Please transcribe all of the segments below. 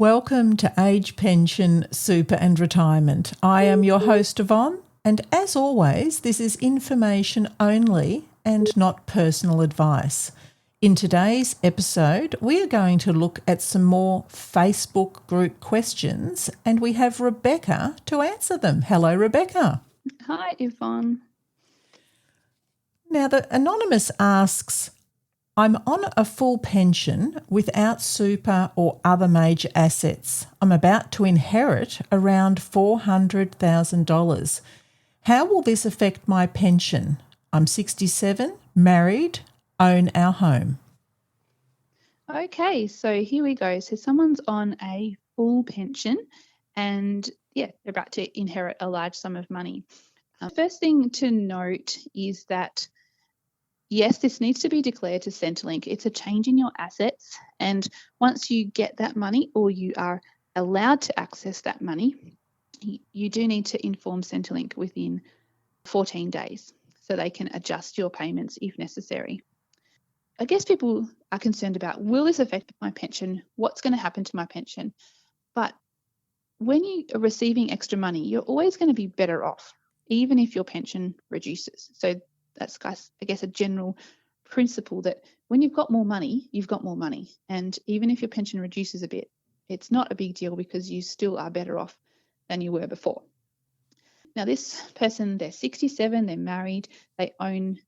Welcome to Age Pension, Super and Retirement. I am your host, Yvonne, and as always, this is information only and not personal advice. In today's episode, we are going to look at some more Facebook group questions, and we have Rebecca to answer them. Hello, Rebecca. Hi, Yvonne. Now, the anonymous asks, I'm on a full pension without super or other major assets. I'm about to inherit around $400,000. How will this affect my pension? I'm 67, married, own our home. Okay, so here we go. So someone's on a full pension and they're about to inherit a large sum of money. First thing to note is that yes, this needs to be declared to Centrelink. It's a change in your assets, and once you get that money or you are allowed to access that money, you do need to inform Centrelink within 14 days so they can adjust your payments if necessary. I guess people are concerned about, will this affect my pension? What's going to happen to my pension? But when you are receiving extra money, you're always going to be better off, even if your pension reduces. So that's, I guess, a general principle that when you've got more money, you've got more money. And even if your pension reduces a bit, it's not a big deal because you still are better off than you were before. Now, this person, they're 67, they're married, they own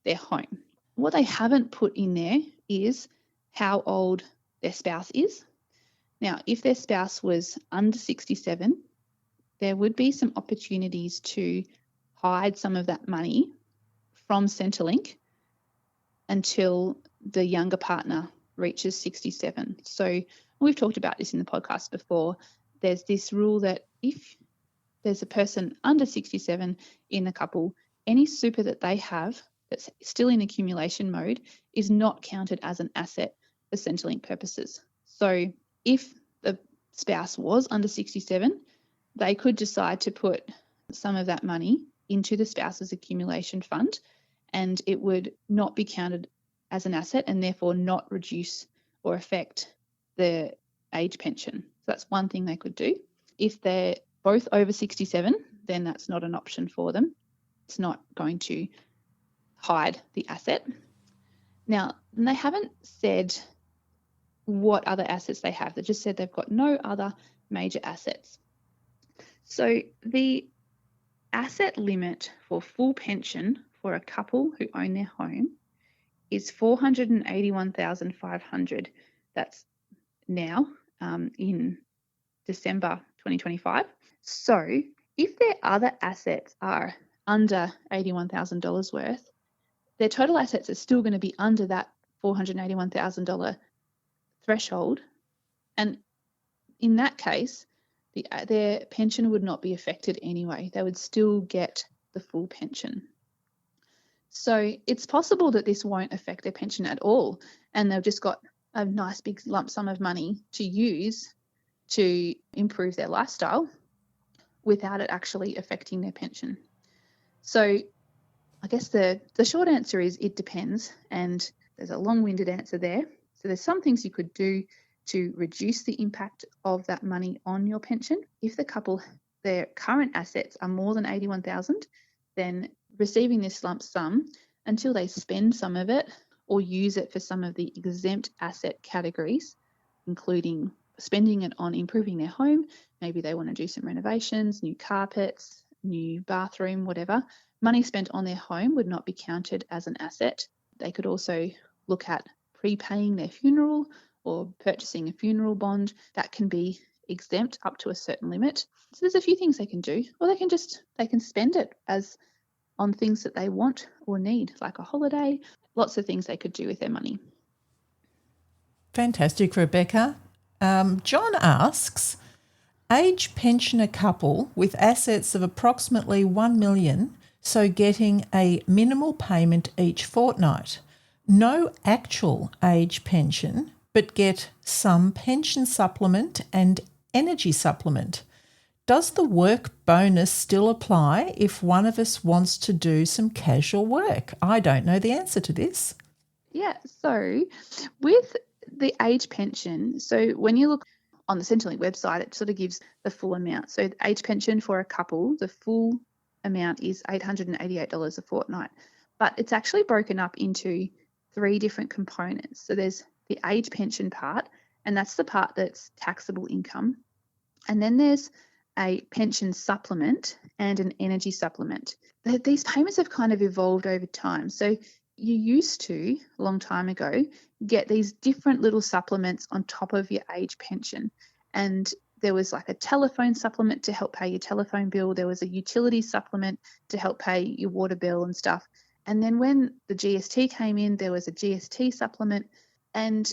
their home. What they haven't put in there is how old their spouse is. Now, if their spouse was under 67, there would be some opportunities to hide some of that money from Centrelink until the younger partner reaches 67. So we've talked about this in the podcast before. There's this rule that if there's a person under 67 in the couple, any super that they have that's still in accumulation mode is not counted as an asset for Centrelink purposes. So if the spouse was under 67, they could decide to put some of that money into the spouse's accumulation fund, and it would not be counted as an asset and therefore not reduce or affect the age pension. So that's one thing they could do. If they're both over 67, then that's not an option for them. It's not going to hide the asset. Now, they haven't said what other assets they have. They just said they've got no other major assets. So the asset limit for full pension for a couple who own their home is $481,500. That's now in December 2025. So if their other assets are under $81,000 worth, their total assets are still going to be under that $481,000 threshold. And in that case, their pension would not be affected anyway. They would still get the full pension. So it's possible that this won't affect their pension at all, and they've just got a nice big lump sum of money to use to improve their lifestyle without it actually affecting their pension. So I guess the short answer is it depends, and there's a long-winded answer there. So there's some things you could do to reduce the impact of that money on your pension. If the couple, their current assets are more than $81,000, then receiving this lump sum until they spend some of it or use it for some of the exempt asset categories, including spending it on improving their home. Maybe they want to do some renovations, new carpets, new bathroom, whatever. Money spent on their home would not be counted as an asset. They could also look at prepaying their funeral or purchasing a funeral bond. That can be exempt up to a certain limit. So there's a few things they can do, or they can spend it as on things that they want or need, like a holiday. Lots of things they could do with their money. Fantastic, Rebecca. John asks, age pensioner couple with assets of approximately $1 million, so getting a minimal payment each fortnight. No actual age pension, but get some pension supplement and energy supplement. Does the work bonus still apply if one of us wants to do some casual work? I don't know the answer to this. Yeah, so with the age pension, so when you look on the Centrelink website, it sort of gives the full amount. So the age pension for a couple, the full amount is $888 a fortnight, but it's actually broken up into 3 different components. So there's the age pension part, and that's the part that's taxable income. And then there's a pension supplement and an energy supplement. These payments have kind of evolved over time. So you used to, a long time ago, get these different little supplements on top of your age pension. And there was like a telephone supplement to help pay your telephone bill. There was a utility supplement to help pay your water bill and stuff. And then when the GST came in, there was a GST supplement. And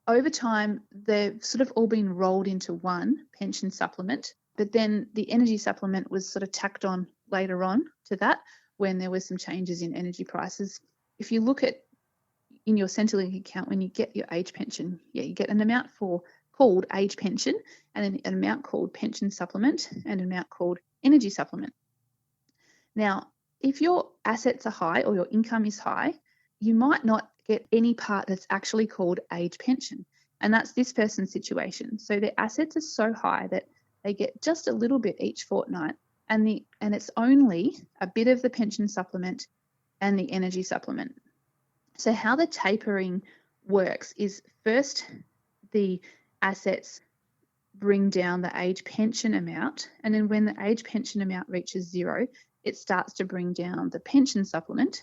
over time, they've sort of all been rolled into one pension supplement. But then the energy supplement was sort of tacked on later on to that when there was some changes in energy prices. If you look at in your Centrelink account, when you get your age pension, you get an amount called age pension and an amount called pension supplement and an amount called energy supplement. Now, if your assets are high or your income is high, you might not get any part that's actually called age pension. And that's this person's situation. So their assets are so high that they get just a little bit each fortnight, and it's only a bit of the pension supplement and the energy supplement. So how the tapering works is first the assets bring down the age pension amount, and then when the age pension amount reaches 0, it starts to bring down the pension supplement.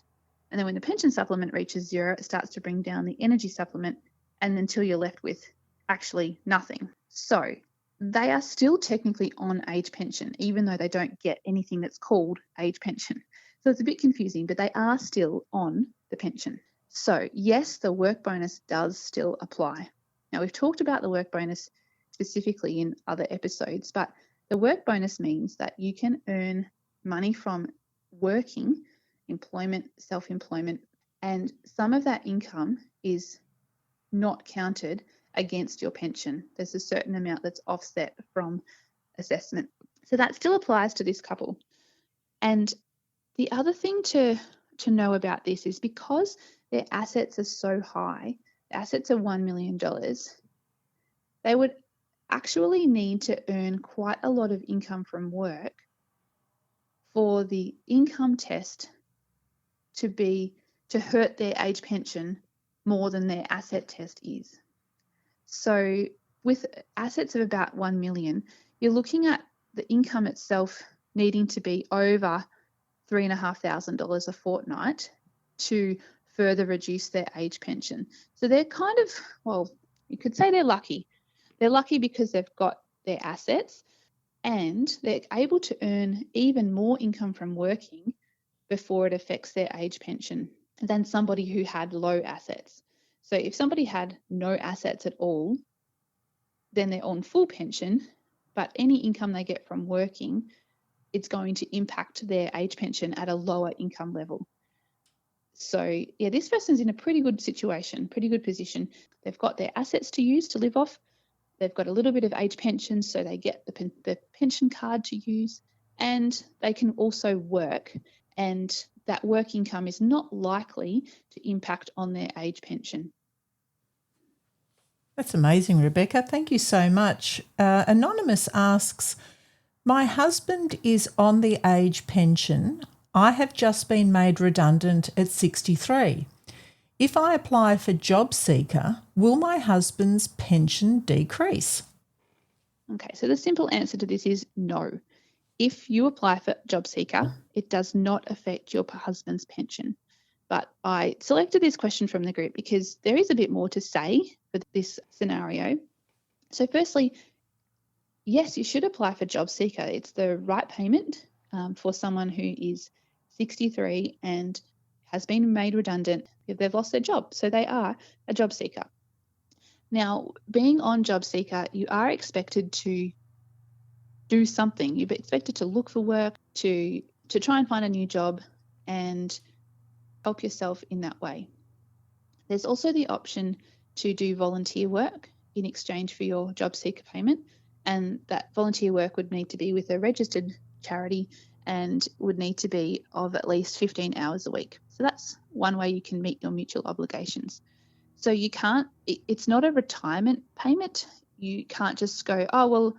And then when the pension supplement reaches 0, it starts to bring down the energy supplement, and until you're left with actually nothing. So they are still technically on age pension, even though they don't get anything that's called age pension. So it's a bit confusing, but they are still on the pension. So yes, the work bonus does still apply. Now, we've talked about the work bonus specifically in other episodes, but the work bonus means that you can earn money from working, employment, self-employment, and some of that income is not counted against your pension. There's a certain amount that's offset from assessment. So that still applies to this couple. And the other thing to know about this is because their assets are so high, the assets are $1 million, they would actually need to earn quite a lot of income from work for the income test to hurt their age pension more than their asset test is. So with assets of about 1 million, you're looking at the income itself needing to be over $3,500 a fortnight to further reduce their age pension. So they're kind of, well, you could say they're lucky. They're lucky because they've got their assets and they're able to earn even more income from working before it affects their age pension than somebody who had low assets. So if somebody had no assets at all, then they're on full pension, but any income they get from working, it's going to impact their age pension at a lower income level. So yeah, this person's in a pretty good situation, pretty good position. They've got their assets to use to live off. They've got a little bit of age pension, so they get the pension card to use, and they can also work. And that work income is not likely to impact on their age pension. That's amazing, Rebecca. Thank you so much. Anonymous asks, my husband is on the age pension. I have just been made redundant at 63. If I apply for Job Seeker, will my husband's pension decrease? Okay, so the simple answer to this is no. If you apply for Job Seeker, it does not affect your husband's pension. But I selected this question from the group because there is a bit more to say for this scenario. So firstly, yes, you should apply for Job Seeker. It's the right payment for someone who is 63 and has been made redundant if they've lost their job. So they are a job seeker. Now, being on Job Seeker, you are expected to do something. You're expected to look for work, to try and find a new job and help yourself in that way. There's also the option to do volunteer work in exchange for your Job Seeker payment, and that volunteer work would need to be with a registered charity and would need to be of at least 15 hours a week. So that's one way you can meet your mutual obligations. So you can't, it's not a retirement payment. You can't just go, oh, well,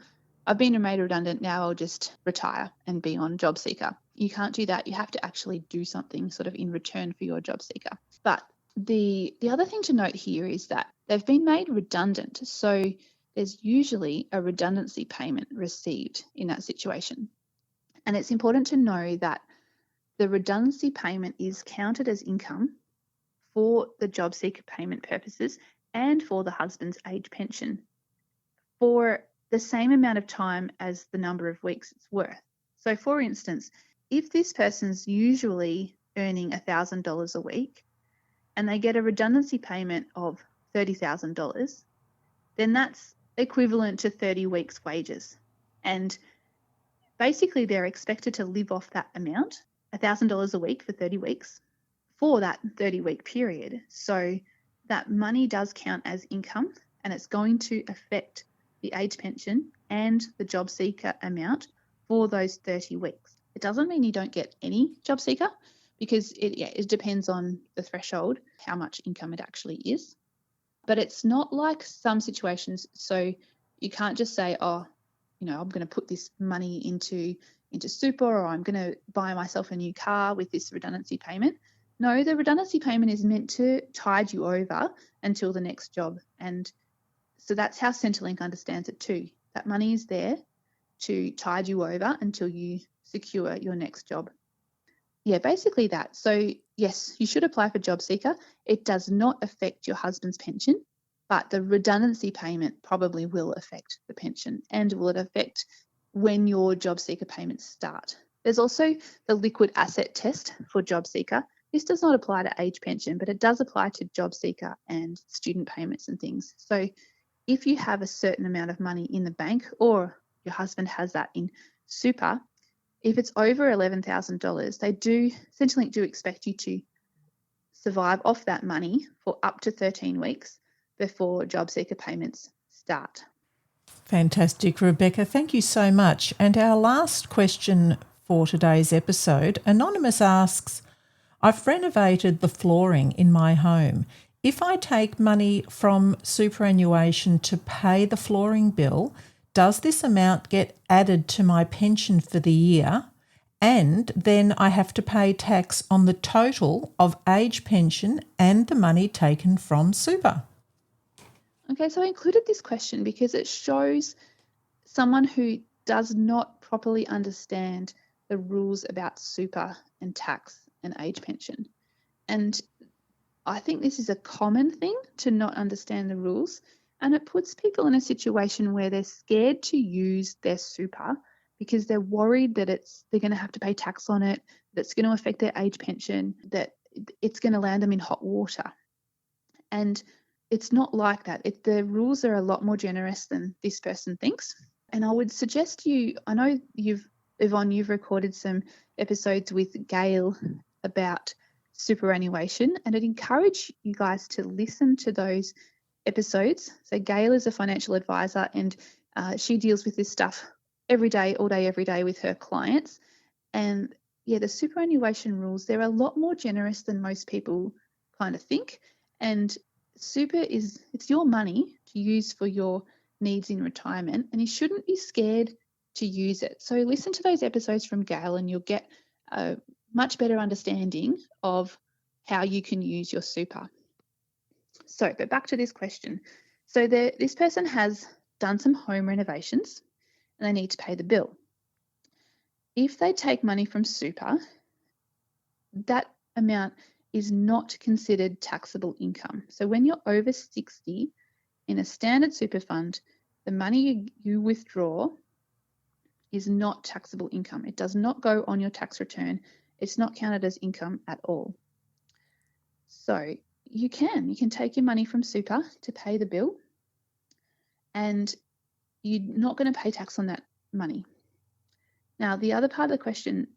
I've been made redundant, now I'll just retire and be on job seeker. You can't do that. You have to actually do something sort of in return for your job seeker. But the other thing to note here is that they've been made redundant. So there's usually a redundancy payment received in that situation. And it's important to know that the redundancy payment is counted as income for the job seeker payment purposes and for the husband's age pension for the same amount of time as the number of weeks it's worth. So, for instance, if this person's usually earning $1,000 a week and they get a redundancy payment of $30,000, then that's equivalent to 30 weeks' wages. And basically, they're expected to live off that amount, $1,000 a week for 30 weeks, for that 30-week period. So that money does count as income, and it's going to affect the age pension and the job seeker amount for those 30 weeks. It doesn't mean you don't get any job seeker, because it depends on the threshold, how much income it actually is. But it's not like some situations. So you can't just say, oh, I'm going to put this money into super, or I'm going to buy myself a new car with this redundancy payment. No, the redundancy payment is meant to tide you over until the next job. And so that's how Centrelink understands it too. That money is there to tide you over until you secure your next job. Yeah, basically that. So yes, you should apply for job seeker. It does not affect your husband's pension, but the redundancy payment probably will affect the pension, and will it affect when your job seeker payments start. There's also the liquid asset test for job seeker. This does not apply to age pension, but it does apply to job seeker and student payments and things. So if you have a certain amount of money in the bank, or your husband has that in super, if it's over $11,000, Centrelink do expect you to survive off that money for up to 13 weeks before job seeker payments start. Fantastic, Rebecca. Thank you so much. And our last question for today's episode, Anonymous asks, I've renovated the flooring in my home. If I take money from superannuation to pay the flooring bill, does this amount get added to my pension for the year? And then I have to pay tax on the total of age pension and the money taken from super. Okay, so I included this question because it shows someone who does not properly understand the rules about super and tax and age pension. And I think this is a common thing, to not understand the rules, and it puts people in a situation where they're scared to use their super because they're worried that they're going to have to pay tax on it, that it's going to affect their age pension, that it's going to land them in hot water. And it's not like that. The rules are a lot more generous than this person thinks. And I would suggest I know Yvonne, you've recorded some episodes with Gail about superannuation, and I'd encourage you guys to listen to those episodes. So Gail is a financial advisor, and she deals with this stuff every day, all day, every day with her clients. And yeah, the superannuation rules, they're a lot more generous than most people kind of think. And super it's your money to use for your needs in retirement, and you shouldn't be scared to use it. So listen to those episodes from Gail, and you'll get a much better understanding of how you can use your super. So, but back to this question. So this person has done some home renovations and they need to pay the bill. If they take money from super, that amount is not considered taxable income. So when you're over 60 in a standard super fund, the money you withdraw is not taxable income. It does not go on your tax return. It's not counted as income at all. So you can take your money from super to pay the bill, and you're not going to pay tax on that money. Now, the other part of the question,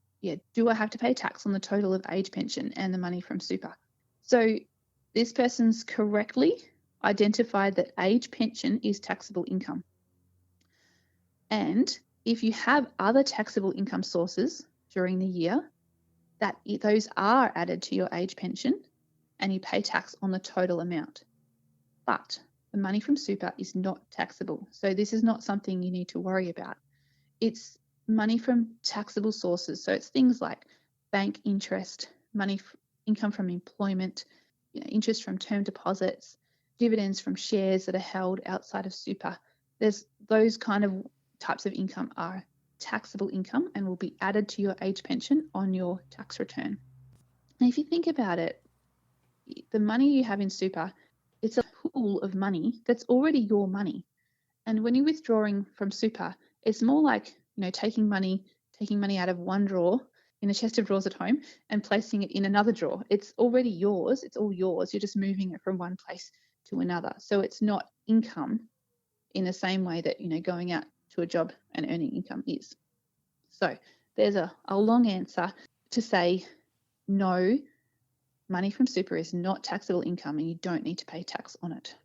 do I have to pay tax on the total of age pension and the money from super? So this person's correctly identified that age pension is taxable income. And if you have other taxable income sources during the year, those are added to your age pension and you pay tax on the total amount. But the money from super is not taxable. So this is not something you need to worry about. It's money from taxable sources. So it's things like bank interest, income from employment, interest from term deposits, dividends from shares that are held outside of super. There's those kind of types of income are taxable income and will be added to your age pension on your tax return. And if you think about it, the money you have in super, it's a pool of money that's already your money. And when you're withdrawing from super, it's more like, taking money out of one drawer in a chest of drawers at home and placing it in another drawer. It's already yours. It's all yours. You're just moving it from one place to another. So it's not income in the same way that, going out to a job and earning income is. So there's a long answer to say no, money from super is not taxable income and you don't need to pay tax on it.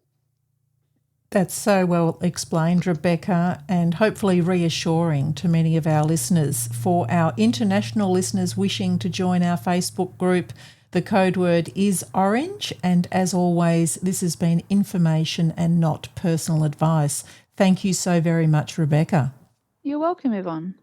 That's so well explained, Rebecca, and hopefully reassuring to many of our listeners. For our international listeners wishing to join our Facebook group, the code word is Orange, and as always, this has been information and not personal advice. Thank you so very much, Rebecca. You're welcome, Yvonne.